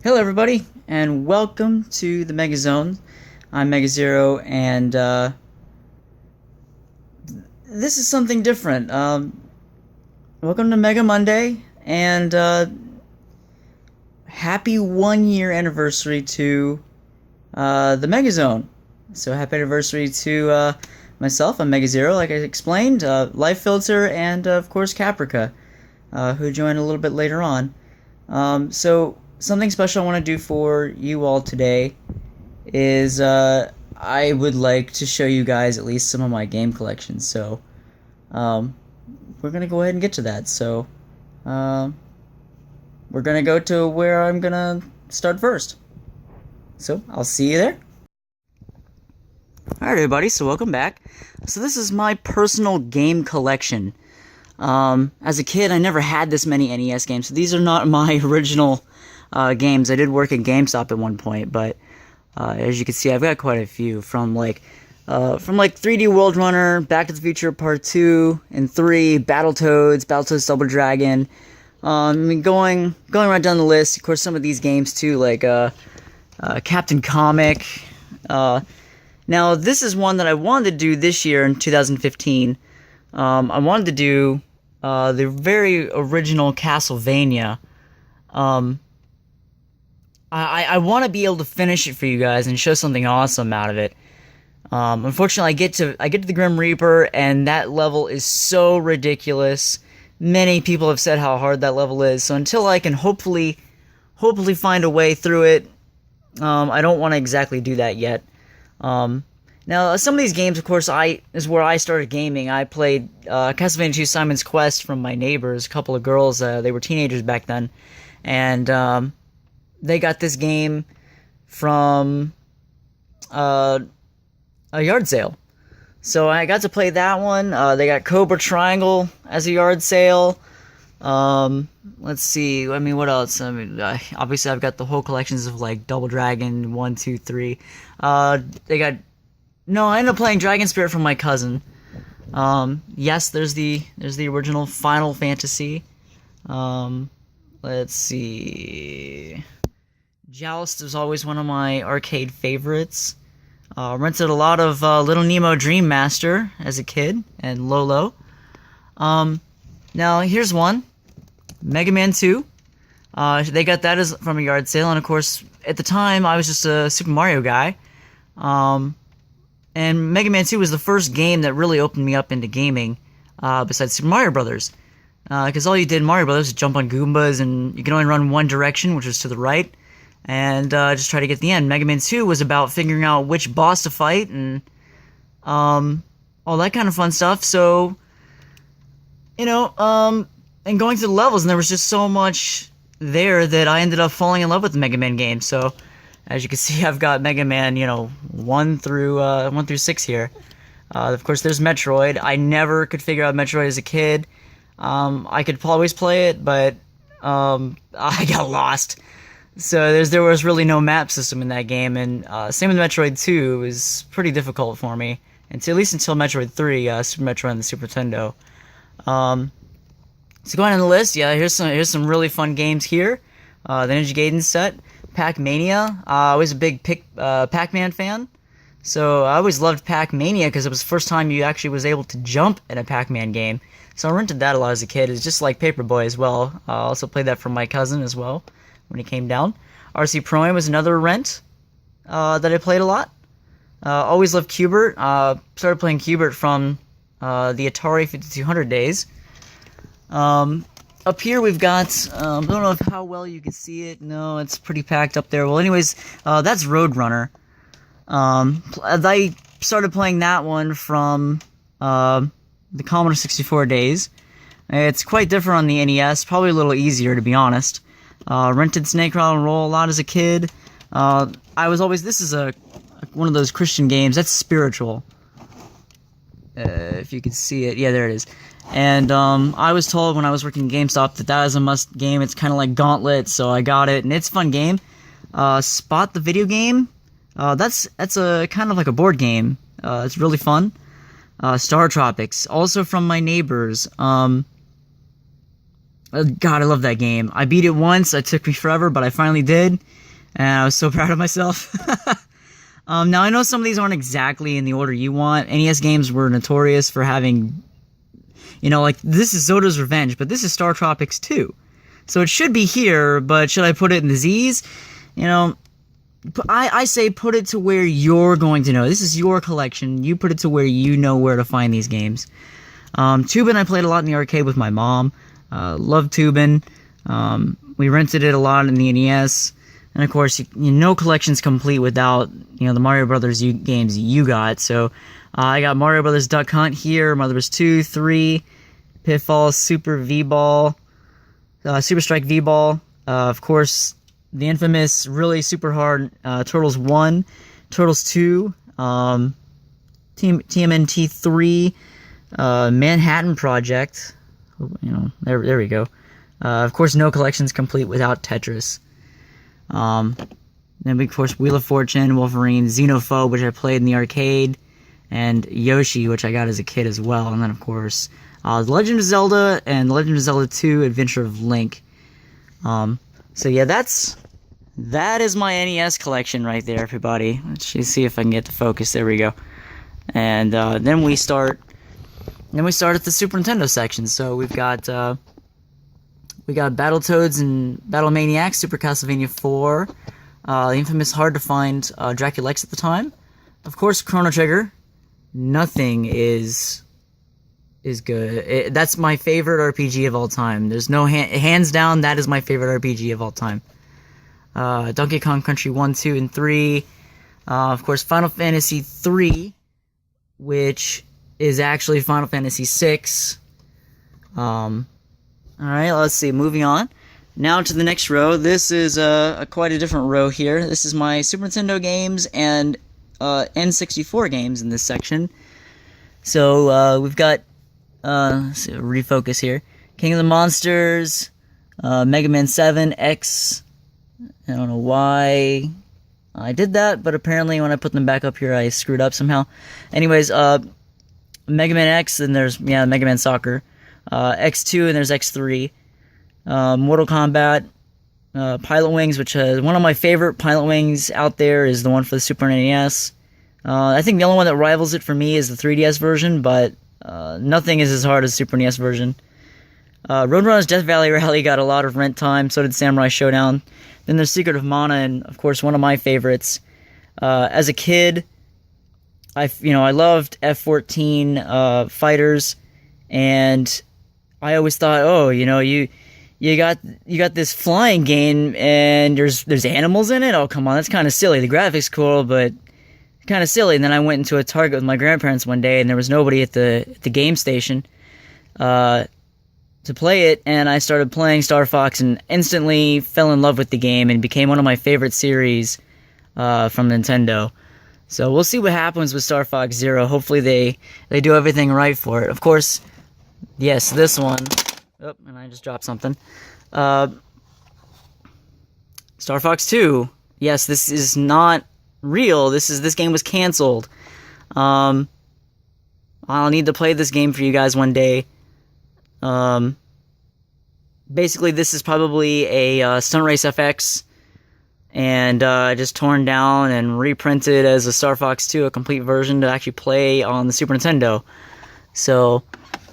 Hello everybody, and welcome to the Mega Zone. I'm MegaZero, and this is something different. Welcome to Mega Monday, and happy 1 year anniversary to the Mega Zone. So happy anniversary to myself. I'm MegaZero, like I explained, Life Filter, and of course Caprica, who joined a little bit later on. So something special I want to do for you all today is I would like to show you guys at least some of my game collections. So we're gonna go ahead and get to that. So we're gonna go to where I'm gonna start first. So I'll see you there. Alright everybody, so welcome back. So this is my personal game collection. As a kid, I never had this many NES games, so these are not my original games. I did work at GameStop at one point, but as you can see, I've got quite a few from like 3D World Runner, Back to the Future Part 2 and 3, Battletoads Double Dragon. I mean, going right down the list. Of course, some of these games too, like Captain Comic. Now, this is one that I wanted to do this year in 2015. I wanted to do the very original Castlevania. I want to be able to finish it for you guys and show something awesome out of it. Unfortunately, I get to the Grim Reaper, and that level is so ridiculous. Many people have said how hard that level is. So until I can hopefully find a way through it, I don't want to exactly do that yet. Now, some of these games, of course, is where I started gaming. I played Castlevania 2 Simon's Quest from my neighbors, a couple of girls. They were teenagers back then, and they got this game from a yard sale. So I got to play that one. They got Cobra Triangle as a yard sale. Let's see. I mean, what else? I mean, obviously I've got the whole collections of like Double Dragon 1, 2, 3. They got. No, I ended up playing Dragon Spirit from my cousin. Yes, there's the original Final Fantasy. Let's see. Joust is always one of my arcade favorites. Rented a lot of Little Nemo Dream Master as a kid, and Lolo. Now, here's one. Mega Man 2. They got that from a yard sale, and of course, at the time, I was just a Super Mario guy. And Mega Man 2 was the first game that really opened me up into gaming, besides Super Mario Brothers. Because all you did in Mario Brothers was jump on Goombas, and you could only run one direction, which was to the right, and just try to get to the end. Mega Man 2 was about figuring out which boss to fight, and all that kind of fun stuff. So, you know, and going through the levels, and there was just so much there that I ended up falling in love with the Mega Man game. So, as you can see, I've got Mega Man, 1 through 6 here. Of course, there's Metroid. I never could figure out Metroid as a kid. I could always play it, but I got lost. So there was really no map system in that game, and same with Metroid 2. It was pretty difficult for me, at least until Metroid 3, Super Metroid and the Super Nintendo. So going on the list, yeah, here's some really fun games here. The Ninja Gaiden set, Pac-Mania. I was a big Pac-Man fan, so I always loved Pac-Mania because it was the first time you actually was able to jump in a Pac-Man game. So I rented that a lot as a kid. It's just like Paperboy as well. I also played that from my cousin as well when he came down. RC Pro-Am was another rent that I played a lot. Always loved Q*bert. Started playing Q*bert from the Atari 5200 days. Up here we've got, I don't know how well you can see it. No, it's pretty packed up there. Well, anyways, that's Roadrunner. I started playing that one from the Commodore 64 days. It's quite different on the NES, probably a little easier to be honest. Rented Snake Rattle and Roll a lot as a kid. This is one of those Christian games, that's spiritual. If you can see it, yeah, there it is. And I was told when I was working at GameStop that is a must game. It's kind of like Gauntlet, so I got it, and it's a fun game. Spot the video game. That's a kind of like a board game. It's really fun. Star Tropics, also from my neighbors. God, I love that game. I beat it once. It took me forever, but I finally did, and I was so proud of myself. Now, I know some of these aren't exactly in the order you want. NES games were notorious for having, like, this is Zoda's Revenge, but this is Star Tropics 2. So it should be here, but should I put it in the Z's? I say put it to where you're going to know. This is your collection. You put it to where you know where to find these games. Tubin I played a lot in the arcade with my mom. Loved Tubin. We rented it a lot in the NES. And of course, no collection's complete without, the Mario Brothers games you got. So, I got Mario Brothers Duck Hunt here, Mario Brothers 2, 3, Pitfall, Super V-Ball, Super Strike V-Ball. Of course, the infamous, really super hard Turtles 1, Turtles 2, TMNT 3, Manhattan Project. There we go. Of course, no collection's complete without Tetris. Then we, of course, Wheel of Fortune, Wolverine, Xenophobe, which I played in the arcade, and Yoshi, which I got as a kid as well. And then, of course, The Legend of Zelda and The Legend of Zelda 2: Adventure of Link. So yeah, that is my NES collection right there, everybody. Let's see if I can get the focus. There we go. And then we start at the Super Nintendo section. So we got Battletoads and Battle Maniacs, Super Castlevania 4, the infamous hard to find Dracula X at the time. Of course, Chrono Trigger. Nothing is good. That's my favorite RPG of all time. There's no hands down. That is my favorite RPG of all time. Donkey Kong Country 1, 2, and 3. Of course, Final Fantasy 3, which is actually Final Fantasy 6. Alright, let's see, moving on. Now to the next row. This is quite a different row here. This is my Super Nintendo games and N64 games in this section. So, we've got, let's see, refocus here. King of the Monsters, Mega Man 7, X. I don't know why I did that, but apparently when I put them back up here, I screwed up somehow. Anyways, Mega Man X, and there's, Mega Man Soccer. X2, and there's X3. Mortal Kombat, Pilot Wings, which is one of my favorite Pilot Wings out there, is the one for the Super NES. I think the only one that rivals it for me is the 3DS version, but nothing is as hard as the Super NES version. Roadrunner's Death Valley Rally got a lot of rent time, so did Samurai Showdown. Then there's Secret of Mana, and of course one of my favorites. As a kid, I loved F-14 fighters, and I always thought, you got this flying game, and there's animals in it. Oh, come on, that's kind of silly. The graphics cool, but kind of silly. And then I went into a Target with my grandparents one day, and there was nobody at the game station to play it, and I started playing Star Fox and instantly fell in love with the game and became one of my favorite series from Nintendo. So we'll see what happens with Star Fox Zero. Hopefully they do everything right for it. Of course, yes, this one. Oh, and I just dropped something. Star Fox 2. Yes, this is not real. This game was canceled. I'll need to play this game for you guys one day. Basically, this is probably a Stunt Race FX, and just torn down and reprinted as a Star Fox 2, a complete version to actually play on the Super Nintendo. So,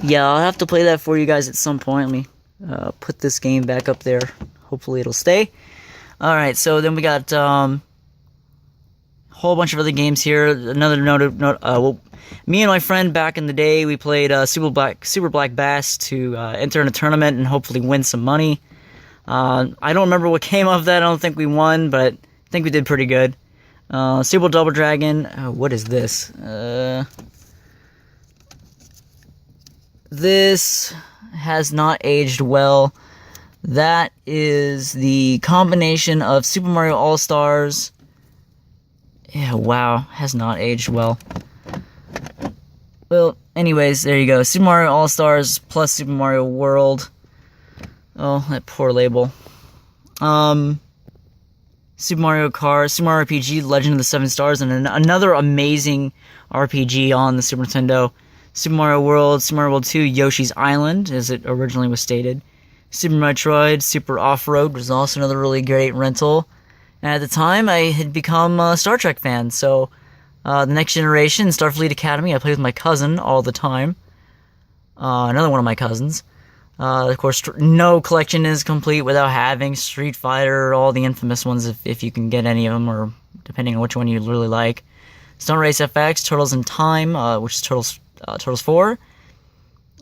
yeah, I'll have to play that for you guys at some point. Let me put this game back up there. Hopefully it'll stay. Alright, so then we got whole bunch of other games here. Another note, me and my friend back in the day, we played Super Black Bass to enter in a tournament and hopefully win some money. I don't remember what came of that. I don't think we won, but I think we did pretty good. Super Double Dragon. What is this? This has not aged well. That is the combination of Super Mario All-Stars. Yeah, wow, has not aged well. Well, anyways, there you go. Super Mario All-Stars plus Super Mario World. Oh, that poor label. Super Mario Kart, Super Mario RPG, Legend of the Seven Stars, and another amazing RPG on the Super Nintendo. Super Mario World, Super Mario World 2, Yoshi's Island, as it originally was stated. Super Metroid, Super Off-Road was also another really great rental. And at the time, I had become a Star Trek fan, so the Next Generation, Starfleet Academy, I played with my cousin all the time. Another one of my cousins. Of course, no collection is complete without having Street Fighter, all the infamous ones if you can get any of them, or depending on which one you really like. Stone Race FX, Turtles in Time, which is Turtles 4.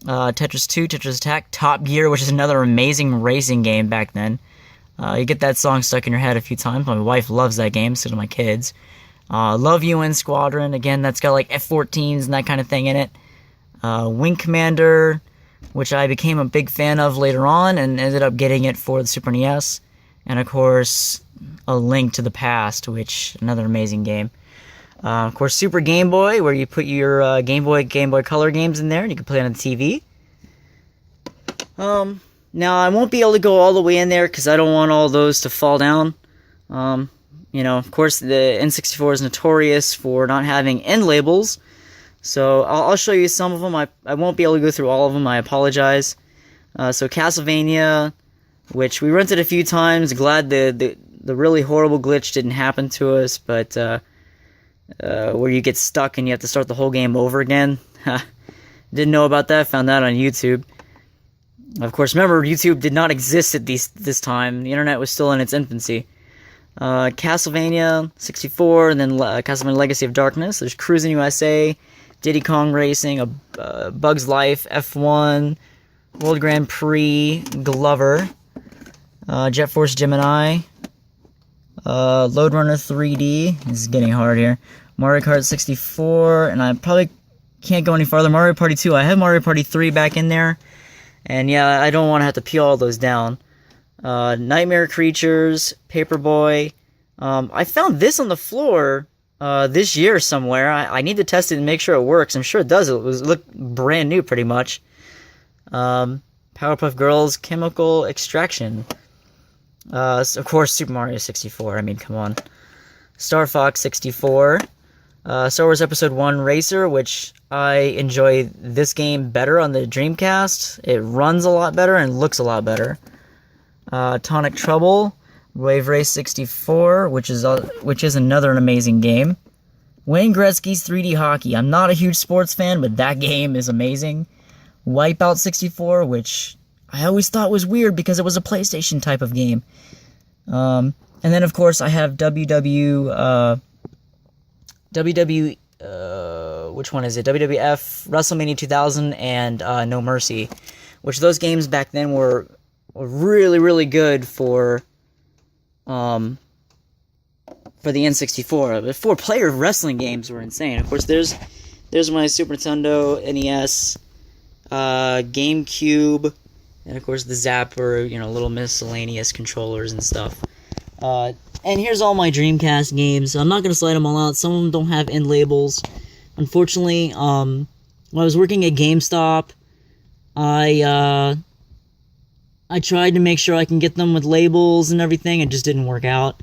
Tetris 2, Tetris Attack, Top Gear, which is another amazing racing game back then. You get that song stuck in your head a few times. My wife loves that game, so do my kids. Love UN Squadron, again, that's got like F-14s and that kind of thing in it. Wing Commander, which I became a big fan of later on and ended up getting it for the Super NES. And of course, A Link to the Past, which another amazing game. Of course, Super Game Boy, where you put your Game Boy Color games in there, and you can play it on the TV. Now, I won't be able to go all the way in there, because I don't want all those to fall down. You know, of course, the N64 is notorious for not having end labels, so I'll show you some of them. I won't be able to go through all of them, I apologize. So Castlevania, which we rented a few times, glad the really horrible glitch didn't happen to us, but where you get stuck and you have to start the whole game over again. Didn't know about that, found that on YouTube. Of course, remember, YouTube did not exist at this time. The internet was still in its infancy. Castlevania 64, and then Castlevania Legacy of Darkness. There's Cruising USA, Diddy Kong Racing, Bug's Life, F1, World Grand Prix, Glover, Jet Force Gemini, Load Runner 3D. This is getting hard here. Mario Kart 64, and I probably can't go any farther. Mario Party 2. I have Mario Party 3 back in there, and yeah, I don't want to have to peel all those down. Nightmare Creatures, Paperboy. I found this on the floor this year somewhere. I need to test it and make sure it works. I'm sure it does. It looked brand new pretty much. Powerpuff Girls, Chemical Extraction. Of course, Super Mario 64. I mean, come on. Star Fox 64. Star Wars Episode 1 Racer, which I enjoy this game better on the Dreamcast. It runs a lot better and looks a lot better. Tonic Trouble, Wave Race 64, which is another amazing game. Wayne Gretzky's 3D Hockey. I'm not a huge sports fan, but that game is amazing. Wipeout 64, which I always thought was weird because it was a PlayStation type of game. And then, of course, I have which one is it? WWF, WrestleMania 2000, and No Mercy, which those games back then were really, really good for the N64. The 4-player wrestling games were insane. Of course, there's my Super Nintendo, NES, GameCube, and of course the Zapper, you know, little miscellaneous controllers and stuff. And here's all my Dreamcast games. I'm not going to slide them all out. Some of them don't have end labels. Unfortunately, when I was working at GameStop, I tried to make sure I can get them with labels and everything. It just didn't work out.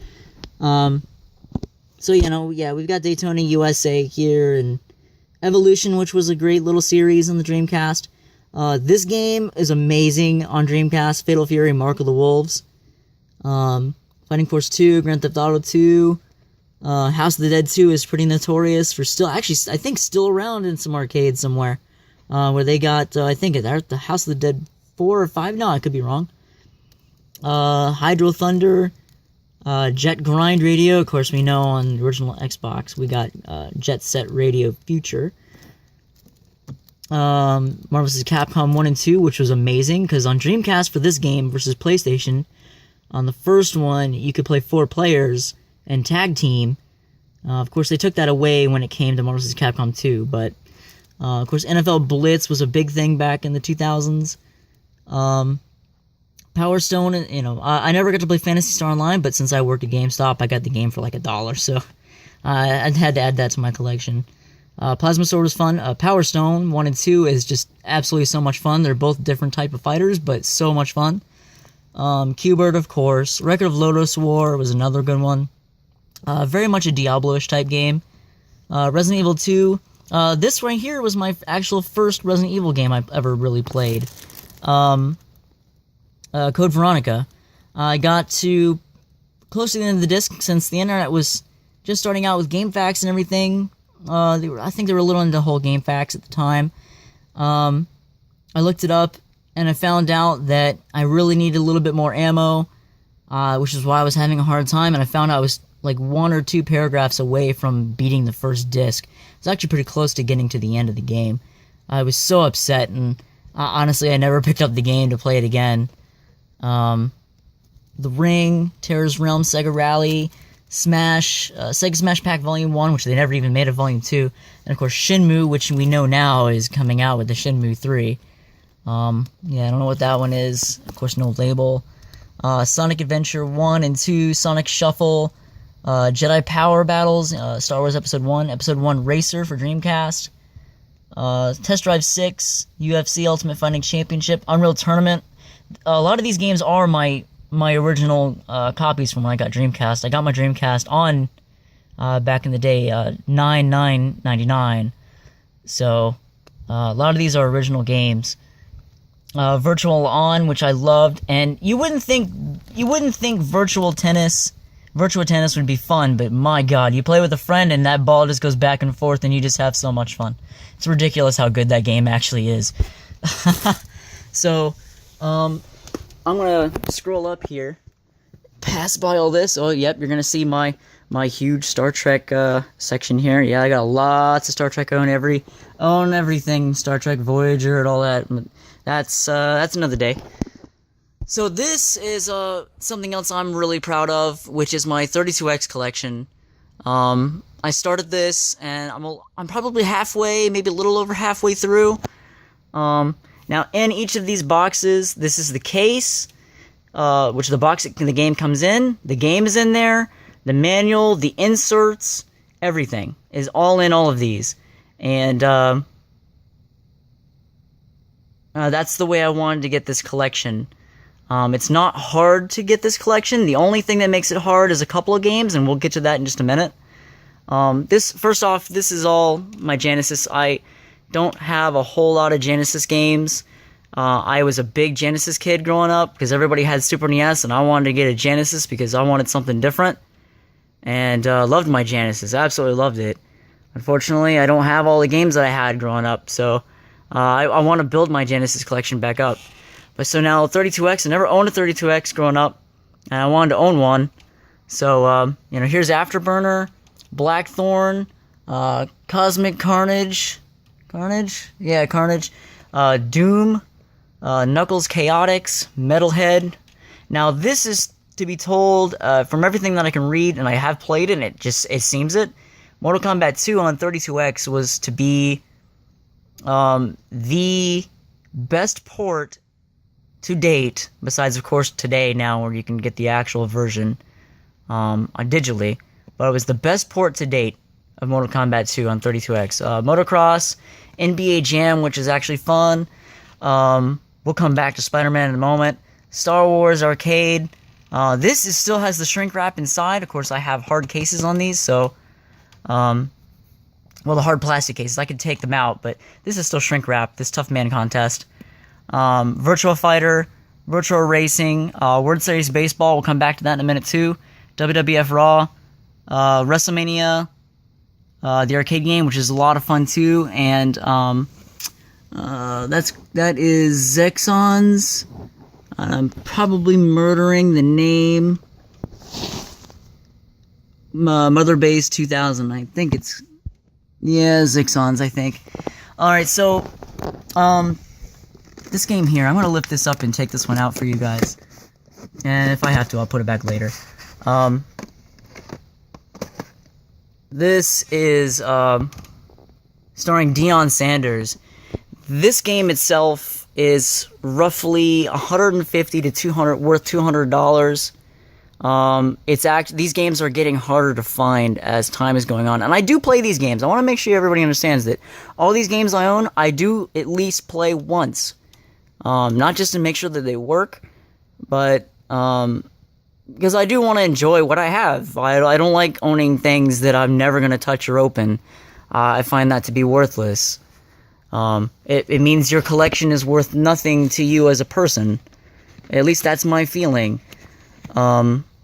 So, you know, yeah, we've got Daytona USA here, and Evolution, which was a great little series on the Dreamcast. This game is amazing on Dreamcast. Fatal Fury, Mark of the Wolves. Fighting Force 2, Grand Theft Auto 2. House of the Dead 2 is pretty notorious for I think still around in some arcades somewhere. Where they got, I think they're at the House of the Dead 4 or 5? No, I could be wrong. Hydro Thunder. Jet Grind Radio. Of course, we know on the original Xbox we got Jet Set Radio Future. Marvel vs. Capcom 1 and 2, which was amazing, because on Dreamcast for this game versus PlayStation, on the first one, you could play 4 players and tag team. Of course, they took that away when it came to Marvel vs. Capcom 2, but of course, NFL Blitz was a big thing back in the 2000s. Power Stone, you know, I never got to play Phantasy Star Online, but since I worked at GameStop, I got the game for like $1, so I had to add that to my collection. Plasma Sword was fun. Power Stone 1 and 2 is just absolutely so much fun. They're both different type of fighters, but so much fun. Q-Bird, of course. Record of Lodoss War was another good one. Very much a Diablo-ish type game. Resident Evil 2. This right here was my actual first Resident Evil game I've ever really played. Code Veronica. I got to close to the end of the disc since the internet was just starting out with GameFAQs and everything. I think they were a little into the whole GameFAQs at the time. I looked it up, and I found out that I really needed a little bit more ammo, which is why I was having a hard time, and I found out I was like 1 or 2 paragraphs away from beating the first disc. I was actually pretty close to getting to the end of the game. I was so upset, and honestly, I never picked up the game to play it again. The Ring, Terror's Realm, Sega Rally, Smash, Sega Smash Pack Volume 1, which they never even made a Volume 2, and of course Shenmue, which we know now is coming out with the Shenmue 3. Yeah, I don't know what that one is. Of course, no label. Sonic Adventure 1 and 2, Sonic Shuffle, Jedi Power Battles, Star Wars Episode 1, Episode 1 Racer for Dreamcast, Test Drive 6, UFC Ultimate Fighting Championship, Unreal Tournament. A lot of these games are my original copies from when I got Dreamcast. I got my Dreamcast on back in the day, 9/9/99. So a lot of these are original games. Virtual On, which I loved, and you wouldn't think Virtua Tennis would be fun, but my god, you play with a friend and that ball just goes back and forth and you just have so much fun. It's ridiculous how good that game actually is. So, I'm gonna scroll up here, pass by all this. Oh, yep, you're gonna see my huge Star Trek section here. Yeah, I got lots of Star Trek. Own everything Star Trek, Voyager, and all that. That's another day. So this is something else I'm really proud of, which is my 32X collection. I started this, and I'm probably halfway, maybe a little over halfway through. Now, in each of these boxes, this is the case, which the box the game comes in. The game is in there. The manual, the inserts, everything is all in all of these. And that's the way I wanted to get this collection. It's not hard to get this collection. The only thing that makes it hard is a couple of games, and we'll get to that in just a minute. First off, this is all my Genesis. I don't have a whole lot of Genesis games. I was a big Genesis kid growing up because everybody had Super NES, and I wanted to get a Genesis because I wanted something different. And loved my Genesis. Absolutely loved it. Unfortunately, I don't have all the games that I had growing up, so I want to build my Genesis collection back up. But so now 32X, I never owned a 32X growing up, and I wanted to own one. So, here's Afterburner, Blackthorn, Cosmic Carnage, Yeah, Carnage, Doom, Knuckles Chaotix, Metalhead. Now, this is, to be told, from everything that I can read, and I have played it, and it seems it, Mortal Kombat 2 on 32X was to be the best port to date, besides, of course, today now, where you can get the actual version digitally, but it was the best port to date of Mortal Kombat 2 on 32X. Motocross, NBA Jam, which is actually fun. We'll come back to Spider-Man in a moment. Star Wars Arcade. This still has the shrink wrap inside. Of course, I have hard cases on these, so the hard plastic cases, I could take them out, but this is still shrink wrap, this Tough Man contest. Virtua Fighter, Virtua Racing, World Series Baseball, we'll come back to that in a minute too. WWF Raw, WrestleMania, the arcade game, which is a lot of fun too, and that is Zexons. I'm probably murdering the name. Mother Base 2000, I think it's... Yeah, Zixons, I think. Alright, so, this game here, I'm going to lift this up and take this one out for you guys. And if I have to, I'll put it back later. This is, starring Deion Sanders. This game itself is roughly $150 to $200, worth $200. These games are getting harder to find as time is going on, and I do play these games. I want to make sure everybody understands that all these games I own, I do at least play once, not just to make sure that they work, but because I do want to enjoy what I have. I don't like owning things that I'm never going to touch or open. I find that to be worthless. It means your collection is worth nothing to you as a person. At least that's my feeling.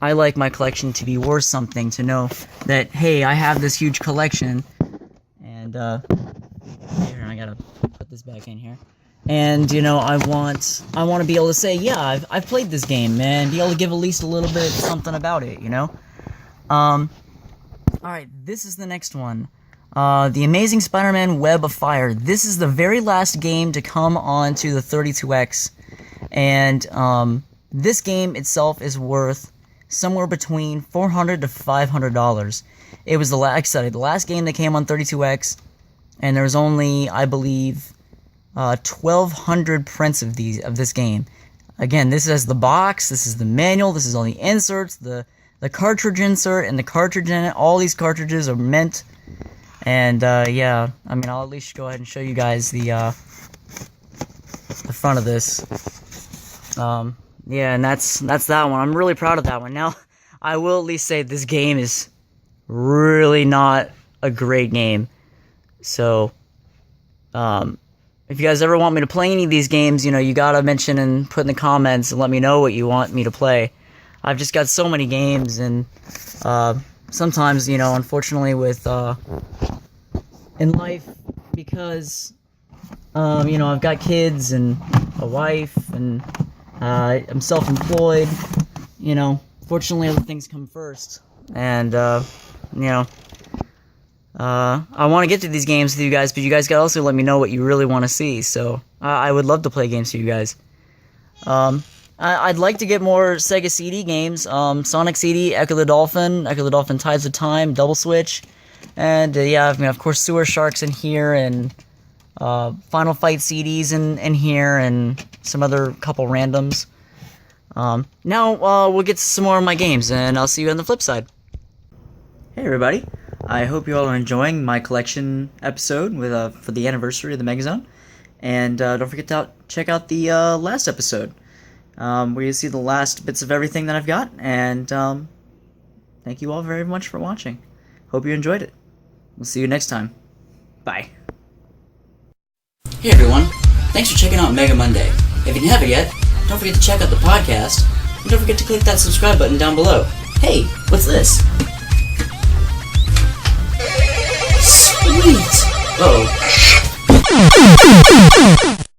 I like my collection to be worth something, to know that, hey, I have this huge collection, and, here, I gotta put this back in here, and, you know, I want to be able to say, yeah, I've played this game, and be able to give at least a little bit something about it, you know? Alright, this is the next one. The Amazing Spider-Man Web of Fire. This is the very last game to come onto the 32X, and, this game itself is worth somewhere between $400 to $500. It was the last game that came on 32X, and there was only, I believe, 1,200 prints of this game. Again, this is the box, this is the manual, this is all the inserts, the cartridge insert, and the cartridge in it. All these cartridges are mint, and yeah, I mean, I'll at least go ahead and show you guys the front of this. Yeah, and that's that one. I'm really proud of that one. Now, I will at least say this game is really not a great game. So, if you guys ever want me to play any of these games, you know, you gotta mention and put in the comments and let me know what you want me to play. I've just got so many games, and sometimes, you know, unfortunately with in life, because you know, I've got kids and a wife, and I'm self-employed, you know, fortunately other things come first, and, you know, I want to get to these games with you guys, but you guys gotta also let me know what you really want to see, so, I would love to play games for you guys. I'd like to get more Sega CD games, Sonic CD, Echo the Dolphin Tides of Time, Double Switch, and, yeah, I mean, of course, Sewer Sharks in here, and, Final Fight CDs in here, and some other couple randoms. Now, we'll get to some more of my games, and I'll see you on the flip side. Hey everybody, I hope you all are enjoying my collection episode with for the anniversary of the MegaZone, and don't forget to check out the last episode, where you see the last bits of everything that I've got, and thank you all very much for watching. Hope you enjoyed it. We'll see you next time. Bye. Hey everyone, thanks for checking out Mega Monday. If you haven't yet, don't forget to check out the podcast, and don't forget to click that subscribe button down below. Hey, what's this? Sweet! Uh-oh.